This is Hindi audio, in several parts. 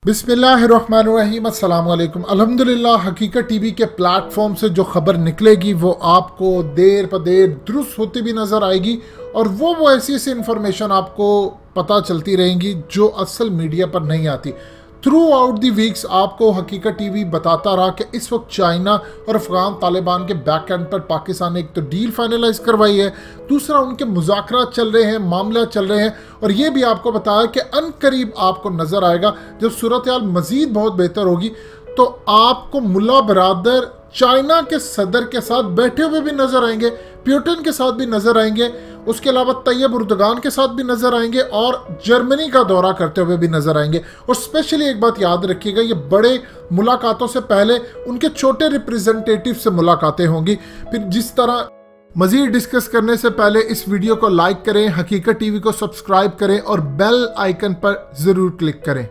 बिस्मिल्लाहिर्रहमानिर्रहीम अस्सलाम वालेकुम। अल्हम्दुलिल्लाह हकीकत टीवी के प्लेटफॉर्म से जो खबर निकलेगी वो आपको देर पर देर दुरुस्त होती भी नज़र आएगी और वो ऐसी इन्फॉर्मेशन आपको पता चलती रहेंगी जो असल मीडिया पर नहीं आती। थ्रू आउट दी वीक्स आपको हकीकत टीवी बताता रहा कि इस वक्त चाइना और अफगान तालिबान के बैक एंड पर पाकिस्तान ने एक तो डील फाइनलाइज करवाई है, दूसरा उनके मुज़ाकरात चल रहे हैं, मामला चल रहे हैं और ये भी आपको बताया कि अनकरीब आपको नज़र आएगा जब सूरत हाल मज़ीद बहुत बेहतर होगी तो आपको मुल्ला बरादर चाइना के सदर के साथ बैठे हुए भी नजर आएंगे, पुतिन के साथ भी नजर आएंगे, उसके अलावा तैयब उर्दगान के साथ भी नजर आएंगे और जर्मनी का दौरा करते हुए भी नजर आएंगे। और स्पेशली एक बात याद रखिएगा, ये बड़े मुलाकातों से पहले उनके छोटे रिप्रेजेंटेटिव से मुलाकातें होंगी। फिर जिस तरह मजीद डिस्कस करने से पहले इस वीडियो को लाइक करें, हकीकत टीवी को सब्सक्राइब करें और बेल आइकन पर जरूर क्लिक करें।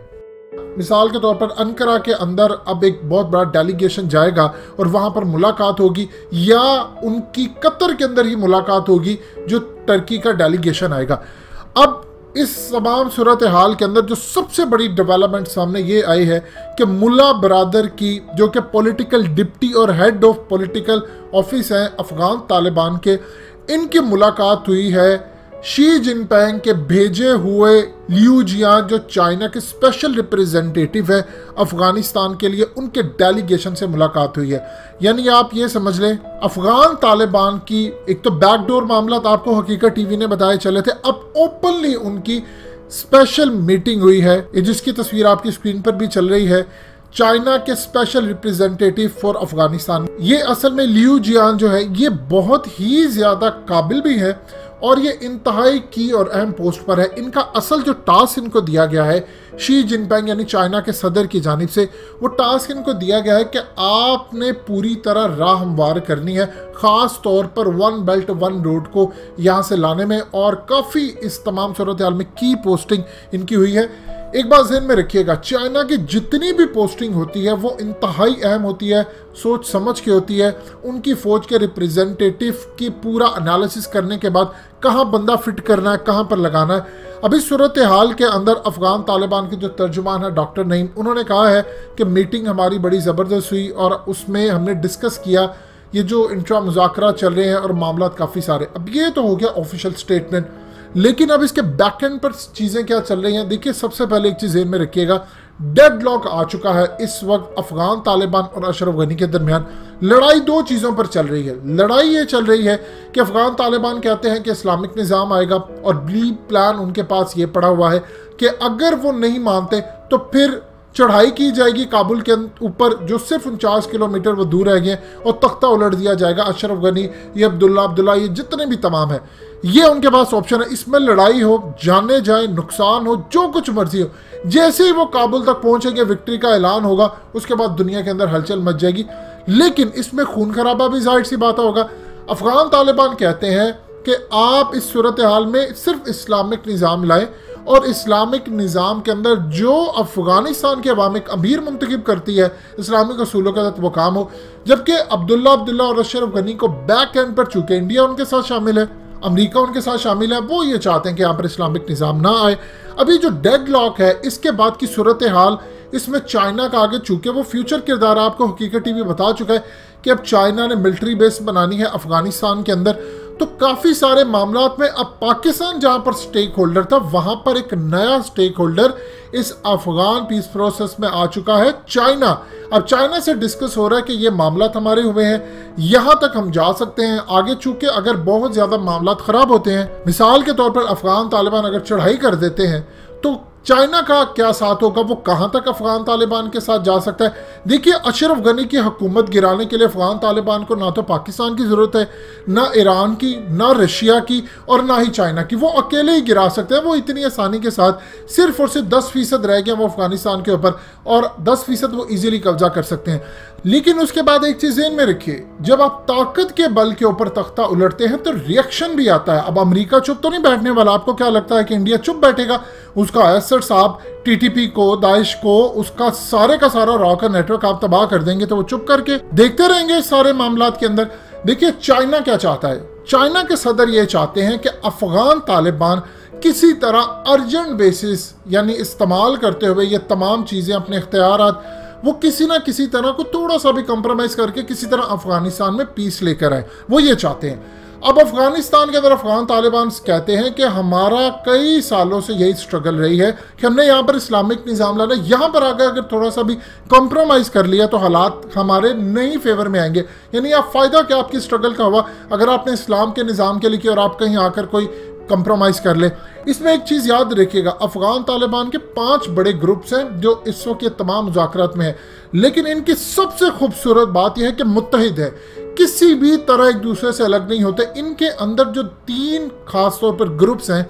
मिसाल के तौर पर अंकारा के अंदर अब एक बहुत बड़ा डेलीगेशन जाएगा और वहां पर मुलाकात होगी या उनकी कतर के अंदर ही मुलाकात होगी जो टर्की का डेलीगेशन आएगा। अब इस तमाम सूरत हाल के अंदर जो सबसे बड़ी डेवलपमेंट सामने ये आई है कि मुल्ला बरादर की जो कि पॉलिटिकल डिप्टी और हेड ऑफ पॉलिटिकल ऑफिस हैं अफगान तालिबान के, इनकी मुलाकात हुई है शी जिनपिंग के भेजे हुए लियू जियान जो चाइना के स्पेशल रिप्रेजेंटेटिव है अफगानिस्तान के लिए, उनके डेलीगेशन से मुलाकात हुई है। यानी आप ये समझ लें अफगान तालिबान की एक तो बैकडोर मामला आपको हकीकत टीवी ने बताए चले थे, अब ओपनली उनकी स्पेशल मीटिंग हुई है जिसकी तस्वीर आपकी स्क्रीन पर भी चल रही है। चाइना के स्पेशल रिप्रेजेंटेटिव फॉर अफगानिस्तान, ये असल में लियू जियान जो है ये बहुत ही ज्यादा काबिल भी है और ये इंतहाई की और अहम पोस्ट पर है। इनका असल जो टास्क इनको दिया गया है शी जिनपिंग यानी चाइना के सदर की जानिब से, वो टास्क इनको दिया गया है कि आपने पूरी तरह राह हमवार करनी है, ख़ास तौर पर वन बेल्ट वन रोड को यहाँ से लाने में, और काफ़ी इस तमाम सूरत हाल में की पोस्टिंग इनकी हुई है। एक बात ज़हन में रखिएगा, चाइना की जितनी भी पोस्टिंग होती है वो इंतहाई अहम होती है, सोच समझ के होती है। उनकी फ़ौज के रिप्रेजेंटेटिव की पूरा एनालिसिस करने के बाद कहाँ बंदा फिट करना है, कहाँ पर लगाना है। अभी सूरत हाल के अंदर अफगान तालिबान के जो तर्जुमान है डॉक्टर नईम, उन्होंने कहा है कि मीटिंग हमारी बड़ी ज़बरदस्त हुई और उसमें हमने डिस्कस किया ये जो इंट्रा मुज़ाकरा चल रहे हैं और मामला काफ़ी सारे। अब ये तो हो गया ऑफिशियल स्टेटमेंट, लेकिन अब इसके बैक एंड पर चीज़ें क्या चल रही हैं। देखिए सबसे पहले एक चीज़ ज़हन में रखिएगा, डेडलॉक आ चुका है इस वक्त अफगान तालिबान और अशरफ गनी के दरमियान। लड़ाई दो चीज़ों पर चल रही है। लड़ाई ये चल रही है कि अफगान तालिबान कहते हैं कि इस्लामिक निज़ाम आएगा और बी प्लान उनके पास ये पड़ा हुआ है कि अगर वो नहीं मानते तो फिर चढ़ाई की जाएगी काबुल के ऊपर जो सिर्फ 49 किलोमीटर वो दूर रह गए और तख्ता उलट दिया जाएगा। अशरफ गनी, ये अब्दुल्ला ये जितने भी तमाम है, ये उनके पास ऑप्शन है। इसमें लड़ाई हो, जाने जाए, नुकसान हो, जो कुछ मर्जी हो, जैसे ही वो काबुल तक पहुंचेंगे विक्ट्री का ऐलान होगा, उसके बाद दुनिया के अंदर हलचल मच जाएगी। लेकिन इसमें खून खराबा भी जाहिर सी बात होगा। अफगान तालिबान कहते हैं कि आप इस सूरत हाल में सिर्फ इस्लामिक निज़ाम लाएं और इस्लामिक निज़ाम के अंदर जो अफगानिस्तान के अवाम अमीर मुंतखब करती है इस्लामिक असूलों के तहत वो काम हो। जबकि अब्दुल्ला और अशरफ गनी को बैक एंड पर चूके इंडिया उनके साथ शामिल है, अमेरिका उनके साथ शामिल है, वो ये चाहते हैं कि यहाँ पर इस्लामिक निज़ाम ना आए। अभी जो डेडलॉक है इसके बाद की सूरत हाल, इसमें चाइना का आगे चूके वो फ्यूचर किरदार आपको हकीकत टीवी बता चुका है कि अब चाइना ने मिलिट्री बेस बनानी है अफगानिस्तान के अंदर, तो काफ़ी सारे मामलात में अब पाकिस्तान जहां पर स्टेक होल्डर था वहां पर एक नया स्टेक होल्डर इस अफगान पीस प्रोसेस में आ चुका है, चाइना। अब चाइना से डिस्कस हो रहा है कि ये मामलात हमारे हुए हैं, यहां तक हम जा सकते हैं आगे, चूंकि अगर बहुत ज़्यादा मामलात ख़राब होते हैं, मिसाल के तौर पर अफगान तालिबान अगर चढ़ाई कर देते हैं तो चाइना का क्या साथ होगा, वो कहां तक अफगान तालिबान के साथ जा सकता है। देखिए अशरफ गनी की हुकूमत गिराने के लिए अफगान तालिबान को ना तो पाकिस्तान की ज़रूरत है, ना ईरान की, ना रशिया की और ना ही चाइना की। वो अकेले ही गिरा सकते हैं, वो इतनी आसानी के साथ। सिर्फ और सिर्फ 10% रह गया वो अफगानिस्तान के ऊपर और 10% वो इजीली कब्जा कर सकते हैं। लेकिन उसके बाद एक चीज़ ज़हन में रखिए, जब आप ताकत के बल के ऊपर तख्ता उलटते हैं तो रिएक्शन भी आता है। अब अमेरिका चुप तो नहीं बैठने वाला। आपको क्या लगता है कि इंडिया चुप बैठेगा? उसका असद साहब टीटीपी को, दाइश को, उसका सारे का सारा रॉ का नेटवर्क आप तबाह कर देंगे तो वो चुप करके देखते रहेंगे सारे मामलात के अंदर। देखिए चाइना क्या चाहता है, चाइना के सदर ये चाहते हैं कि अफगान तालिबान किसी तरह अर्जेंट बेसिस यानी इस्तेमाल करते हुए ये तमाम चीज़ें अपने इख्तियारात वो किसी ना किसी तरह को थोड़ा सा भी कंप्रोमाइज़ करके किसी तरह अफगानिस्तान में पीस लेकर आए, वो ये चाहते हैं। अब अफगानिस्तान के अंदर अफगान तालिबान कहते हैं कि हमारा कई सालों से यही स्ट्रगल रही है कि हमने यहाँ पर इस्लामिक निज़ाम लाना, यहाँ पर आकर अगर थोड़ा सा भी कॉम्प्रोमाइज़ कर लिया तो हालात हमारे नहीं फेवर में आएंगे। यानी आप फ़ायदा क्या आपकी स्ट्रगल का हुआ अगर आपने इस्लाम के निज़ाम के लिए किया और आप कहीं आकर कोई कंप्रोमाइज़ कर ले। इसमें एक चीज़ याद रखिएगा, अफगान तालिबान के 5 बड़े ग्रुप्स हैं जो इस वक्त ये तमाम मुज़ाकरात में है, लेकिन इनकी सबसे खूबसूरत बात यह है कि मुत्तहिद है, किसी भी तरह एक दूसरे से अलग नहीं होते। इनके अंदर जो 3 खास तौर पर ग्रुप्स हैं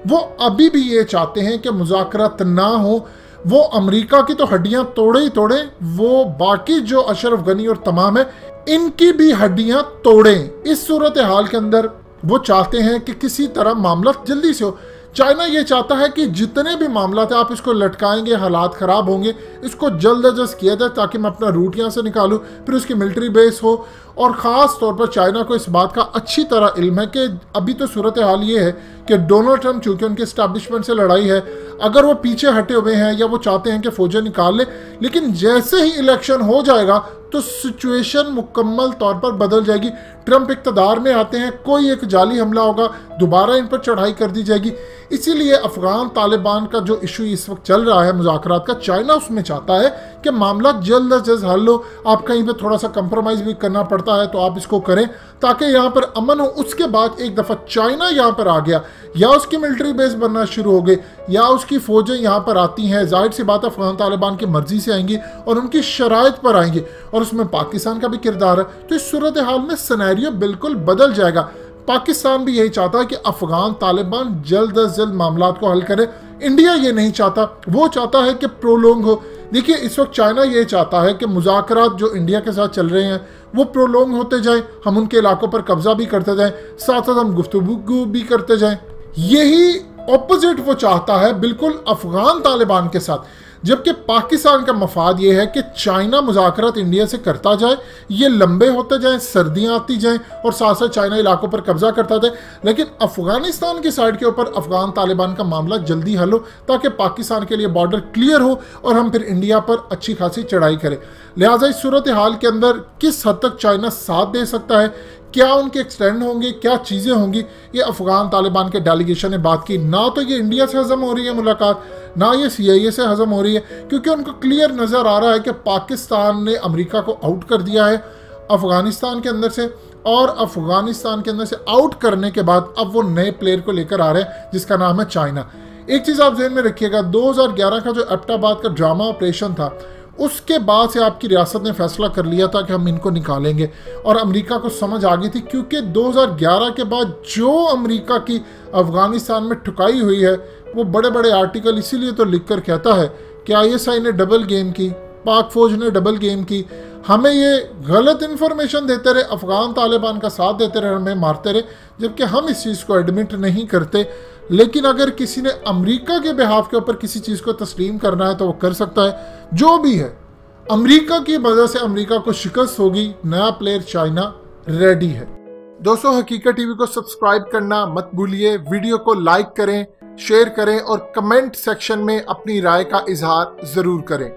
वो अभी भी ये चाहते हैं कि मुज़ाकरात ना हो। वो अमेरिका की तो हड्डियां तोड़े ही तोड़े, वो बाकी जो अशरफ गनी और तमाम है इनकी भी हड्डियां तोड़ें। इस सूरत हाल के अंदर वो चाहते हैं कि किसी तरह मामला जल्दी से हो। चाइना ये चाहता है कि जितने भी मामला थे आप इसको लटकाएंगे, हालात ख़राब होंगे, इसको जल्द अज जल्द किया जाए ताकि मैं अपना रूट यहाँ से निकालूं, फिर उसकी मिलिट्री बेस हो। और ख़ास तौर पर चाइना को इस बात का अच्छी तरह इल्म है कि अभी तो सूरत हाल ये है कि डोनाल्ड ट्रंप चूँकि उनके इस्टेब्लिशमेंट से लड़ाई है, अगर वो पीछे हटे हुए हैं या वो चाहते हैं कि फौजें निकाल ले, लेकिन जैसे ही इलेक्शन हो जाएगा तो सिचुएशन मुकम्मल तौर पर बदल जाएगी। ट्रंप इक़्तिदार में आते हैं, कोई एक जाली हमला होगा, दोबारा इन पर चढ़ाई कर दी जाएगी। इसीलिए अफगान तालिबान का जो इशू इस वक्त चल रहा है मुज़ाकरात का, चाइना उसमें चाहता है कि मामला जल्द अज जल्द हल हो। आप कहीं पे थोड़ा सा कंप्रोमाइज़ भी करना पड़ता है तो आप इसको करें ताकि यहाँ पर अमन हो। उसके बाद एक दफ़ा चाइना यहाँ पर आ गया, या उसकी मिलिट्री बेस बनना शुरू हो गई या उसकी फ़ौजें यहाँ पर आती हैं, जाहिर सी बात अफगान तालिबान की मर्ज़ी से आएंगी और उनकी शराइत पर आएंगी और उसमें पाकिस्तान का भी किरदार है, तो इस सूरत हाल में सिनेरियो बिल्कुल बदल जाएगा। पाकिस्तान भी यही चाहता है कि अफगान तालिबान जल्द अज जल्द मामलात को हल करे। इंडिया ये नहीं चाहता, वो चाहता है कि प्रोलोंग हो। देखिए इस वक्त चाइना ये चाहता है कि मुज़ाकरात जो इंडिया के साथ चल रहे हैं वो प्रोलोंग होते जाएं, हम उनके इलाकों पर कब्जा भी करते जाएं, साथ साथ हम गुफ्तगू भी करते जाएं। यही ऑपोजिट वो चाहता है बिल्कुल अफगान तालिबान के साथ। जबकि पाकिस्तान का मफाद ये है कि चाइना मुज़ाकरात इंडिया से करता जाए, ये लंबे होते जाएं, सर्दियाँ आती जाएं और साथ साथ चाइना इलाकों पर कब्जा करता जाए, लेकिन अफगानिस्तान की साइड के ऊपर अफगान तालिबान का मामला जल्दी हल हो ताकि पाकिस्तान के लिए बॉर्डर क्लियर हो और हम फिर इंडिया पर अच्छी खासी चढ़ाई करें। लिहाजा इस सूरत हाल के अंदर किस हद तक चाइना साथ दे सकता है, क्या उनके एक्सटेंड होंगे, क्या चीज़ें होंगी, ये अफगान तालिबान के डेलीगेशन ने बात की। ना तो ये इंडिया से हजम हो रही है मुलाकात, ना ये CIA से हजम हो रही है, क्योंकि उनको क्लियर नज़र आ रहा है कि पाकिस्तान ने अमेरिका को आउट कर दिया है अफगानिस्तान के अंदर से, और अफगानिस्तान के अंदर से आउट करने के बाद अब वो नए प्लेयर को लेकर आ रहे हैं जिसका नाम है चाइना। एक चीज़ आप जहन में रखिएगा, 2011 का जो एबटाबाद का ड्रामा ऑपरेशन था उसके बाद से आपकी रियासत ने फैसला कर लिया था कि हम इनको निकालेंगे, और अमेरिका को समझ आ गई थी क्योंकि 2011 के बाद जो अमेरिका की अफगानिस्तान में ठुकाई हुई है वो बड़े बड़े आर्टिकल इसीलिए तो लिख कर कहता है कि ISI ने डबल गेम की, पाक फौज ने डबल गेम की, हमें ये गलत इन्फॉर्मेशन देते रहे, अफगान तालिबान का साथ देते रहे, हमें मारते रहे, जबकि हम इस चीज़ को एडमिट नहीं करते। लेकिन अगर किसी ने अमेरिका के बिहाफ के ऊपर किसी चीज़ को तस्लीम करना है तो वो कर सकता है। जो भी है, अमेरिका की वजह से अमेरिका को शिकस्त होगी, नया प्लेयर चाइना रेडी है। दोस्तों, हकीकत टीवी को सब्सक्राइब करना मत भूलिए, वीडियो को लाइक करें, शेयर करें और कमेंट सेक्शन में अपनी राय का इजहार ज़रूर करें।